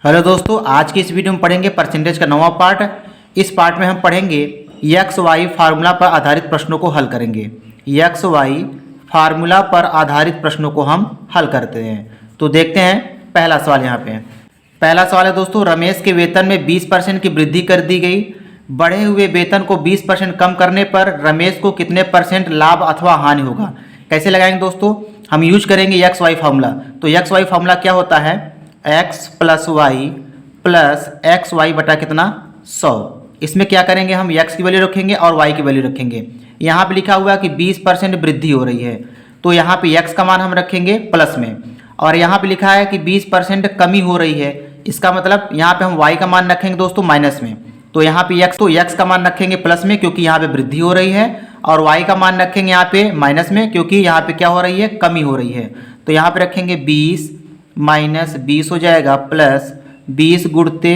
Hello दोस्तों, आज की इस वीडियो में पढ़ेंगे परसेंटेज का 9वां पार्ट। इस पार्ट में हम पढ़ेंगे एक्स वाई फार्मूला पर आधारित प्रश्नों को हल करेंगे। एक्स वाई फार्मूला पर आधारित प्रश्नों को हम हल करते हैं। तो देखते हैं पहला सवाल। यहाँ पे पहला सवाल है दोस्तों, रमेश के वेतन में 20% की वृद्धि कर दी गई। बढ़े हुए वेतन को 20% कम करने पर रमेश को कितने परसेंट लाभ अथवा हानि होगा। कैसे लगाएंगे दोस्तों, हम यूज करेंगे एक्स वाई फार्मूला। तो एक्स वाई फार्मूला क्या होता है, एक्स प्लस एक्स वाई बटा कितना 100। इसमें क्या करेंगे, हम एक्स की वैल्यू रखेंगे और वाई की वैल्यू रखेंगे। यहाँ पे लिखा हुआ है कि 20% वृद्धि हो रही है, तो यहाँ पे एक्स का मान हम रखेंगे प्लस में, और यहाँ पे लिखा है कि 20% कमी हो रही है। इसका मतलब यहाँ पे हम वाई का मान रखेंगे दोस्तों माइनस में। तो यहाँ पे एक्स का मान रखेंगे प्लस में क्योंकि यहाँ पे वृद्धि हो रही है, और वाई का मान रखेंगे यहाँ पे माइनस में क्योंकि यहाँ पे क्या हो रही है, कमी हो रही है। तो यहाँ पे रखेंगे 20 माइनस 20 हो जाएगा प्लस 20 गुणते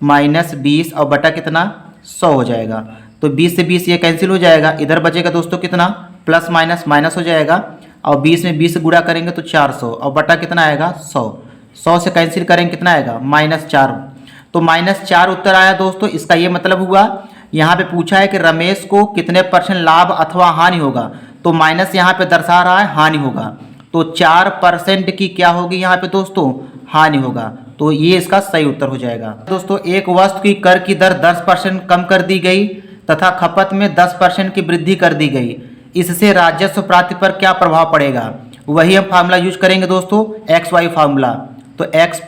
माइनस 20 और बटा कितना 100 हो जाएगा। तो 20 से 20 ये कैंसिल हो जाएगा, इधर बचेगा दोस्तों कितना प्लस माइनस माइनस हो जाएगा, और 20 में 20 गुणा करेंगे तो 400 और बटा कितना आएगा 100। 100 से कैंसिल करेंगे कितना आएगा -4। तो -4 उत्तर आया दोस्तों। इसका ये मतलब हुआ, यहाँ पे पूछा है कि रमेश को कितने % लाभ अथवा हानि होगा, तो माइनस यहाँ पे दर्शा रहा है हानि होगा, तो 4% की क्या होगी यहाँ पे दोस्तों, हानि होगा। तो ये इसका सही उत्तर हो जाएगा। दोस्तों, एक वस्तु की कर की दर 10% कम कर दी गई तथा खपत में 10% की वृद्धि कर दी गई। इससे राजस्व प्राप्ति पर क्या प्रभाव पड़ेगा। वही हम फार्मूला यूज करेंगे दोस्तों, एक्स वाई फार्मूला। तो एक्स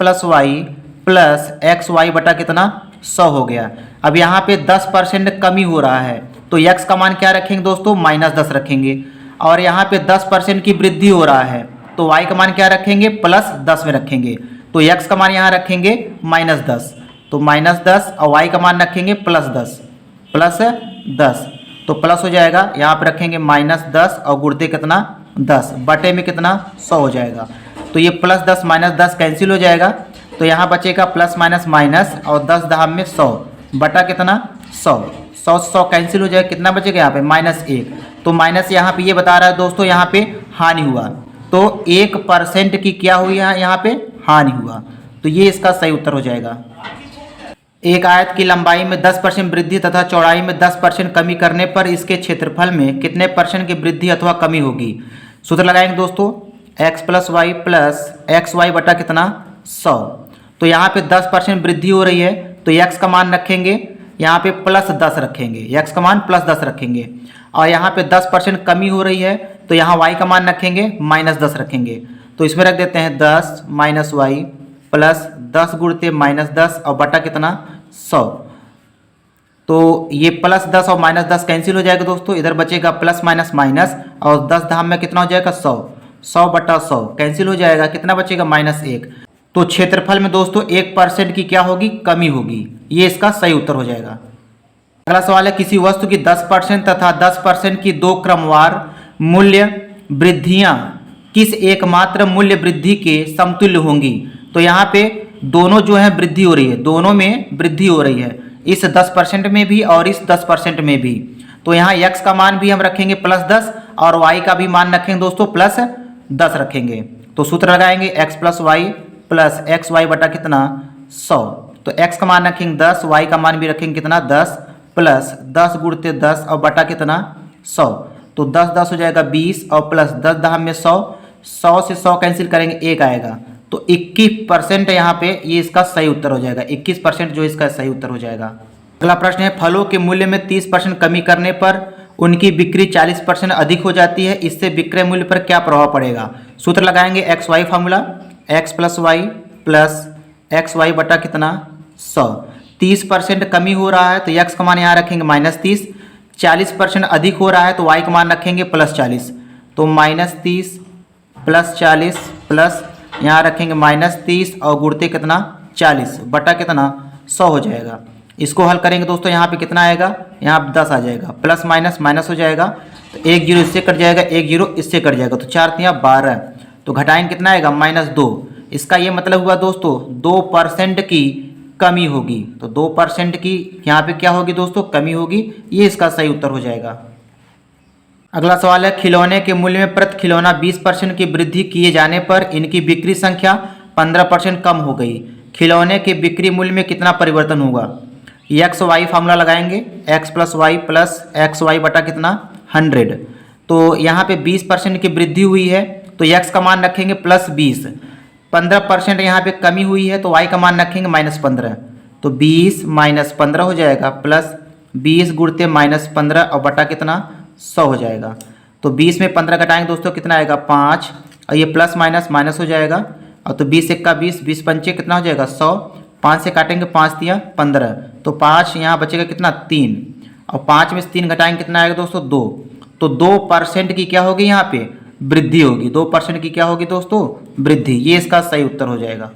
प्लस एक्स वाई बटा कितना 100 हो गया। अब यहाँ पे 10% कमी हो रहा है, तो एक्स का मान क्या रखेंगे दोस्तों, -10 रखेंगे, और यहाँ पे 10% की वृद्धि हो रहा है, तो y का मान क्या रखेंगे, +10 में रखेंगे। तो x का मान यहाँ रखेंगे -10, तो -10 और y का मान रखेंगे +10 तो प्लस हो जाएगा। यहाँ पे रखेंगे -10 और गुणते कितना 10 बटे में कितना 100 हो जाएगा। तो ये +10 -10 कैंसिल हो जाएगा, तो यहाँ बचेगा प्लस माइनस माइनस और 10 धाम में 100 बटा कितना 100 कैंसिल हो जाएगा। कितना बचेगा यहाँ पे -1। तो माइनस यहाँ पे ये बता रहा है दोस्तों, यहाँ पे हानि हुआ, तो 1% की क्या हुई है, यहाँ पे हानि हुआ। तो ये इसका सही उत्तर हो जाएगा। एक आयत की लंबाई में 10% वृद्धि तथा चौड़ाई में 10% कमी करने पर इसके क्षेत्रफल में कितने % की वृद्धि अथवा कमी होगी। सूत्र लगाएंगे दोस्तों, x प्लस एक्स वाई बटा कितना 100। तो यहाँ पे 10% वृद्धि हो रही है, तो x का मान रखेंगे यहाँ पे +10 रखेंगे, x का मान +10 रखेंगे, और यहाँ पे 10% कमी हो रही है, तो यहाँ y का मान रखेंगे -10 रखेंगे। तो इसमें रख देते हैं 10 माइनस वाई प्लस 10 गुणते -10 और बटा कितना 100। तो ये +10 और -10 कैंसिल हो जाएगा दोस्तों, इधर बचेगा प्लस माइनस माइनस, और 10 धाम में कितना हो जाएगा 100 बटा 100 कैंसिल हो जाएगा, कितना बचेगा -1। तो क्षेत्रफल में दोस्तों 1% की क्या होगी, कमी होगी। ये इसका सही उत्तर हो जाएगा। अगला सवाल है, किसी वस्तु की 10% तथा 10% की दो क्रमवार मूल्य वृद्धियां किस एकमात्र मूल्य वृद्धि के समतुल्य होंगी। तो यहाँ पे दोनों जो है वृद्धि हो रही है, दोनों में वृद्धि हो रही है, इस 10% में भी और इस 10% में भी। तो यहाँ x का मान भी हम रखेंगे +10 और y का भी मान रखेंगे दोस्तों +10 रखेंगे। तो सूत्र लगाएंगे x प्लस एक्स वाई बटा कितना 100। तो x का मान रखेंगे 10, y का मान भी रखेंगे कितना 10 प्लस 10 गुणते 10 और बटा कितना 100। तो 10 हो जाएगा 20 और प्लस 10 धाम में 100 से 100 कैंसिल करेंगे 1 आएगा। तो 21% यहाँ पे ये इसका सही उत्तर हो जाएगा। 21% जो इसका सही उत्तर हो जाएगा। अगला प्रश्न है, फलों के मूल्य में 30% कमी करने पर उनकी बिक्री 40% अधिक हो जाती है। इससे विक्रय मूल्य पर क्या प्रभाव पड़ेगा। सूत्र लगाएंगे X Y formula, x plus X Y बटा कितना 100। 30% कमी हो रहा है, तो x का मान यहाँ रखेंगे -30। 40% अधिक हो रहा है, तो y का मान रखेंगे +40। तो -30 प्लस 40 प्लस यहाँ रखेंगे -30 और गुणते कितना 40 बटा कितना 100 हो जाएगा। इसको हल करेंगे दोस्तों, यहाँ पे कितना आएगा, यहाँ 10 आ जाएगा, प्लस माइनस माइनस हो जाएगा, तो 1 0 इससे कट जाएगा, 1 0 इससे कट जाएगा, तो 4 3 12, तो घटाएंगे कितना आएगा -2। इसका ये मतलब हुआ दोस्तों 2% की कमी होगी। तो 2% की यहाँ पे क्या होगी दोस्तों, कमी होगी। ये इसका सही उत्तर हो जाएगा। अगला सवाल है, खिलौने के मूल्य में प्रति खिलौना 20% की वृद्धि किए जाने पर इनकी बिक्री संख्या 15% कम हो गई। खिलौने के बिक्री मूल्य में कितना परिवर्तन होगा। एक्स वाई फार्मूला लगाएंगे, एक्स प्लस एक्स वाई बटा कितना 100। तो यहाँ पे 20% की वृद्धि हुई है तो एक्स का मान रखेंगे +20, 15% यहाँ पे कमी हुई है तो वाई का मान रखेंगे -15। तो 20 - 15 हो जाएगा, प्लस 20 गुणते -15 और बटा कितना 100 हो जाएगा। तो 20 में 15 घटाएंगे दोस्तों कितना आएगा 5, और ये प्लस माइनस हो जाएगा। और तो 20 × 20, 20 पंचे कितना हो जाएगा 100, 5 से काटेंगे 5 × 3 = 15, तो 5 यहाँ बचेगा कितना 3, और 5 में से 3 घटाएंगे कितना आएगा दोस्तों 2। तो 2% की क्या होगी यहाँ पे वृद्धि होगी, 2% की क्या होगी दोस्तों वृद्धि। ये इसका सही उत्तर हो जाएगा।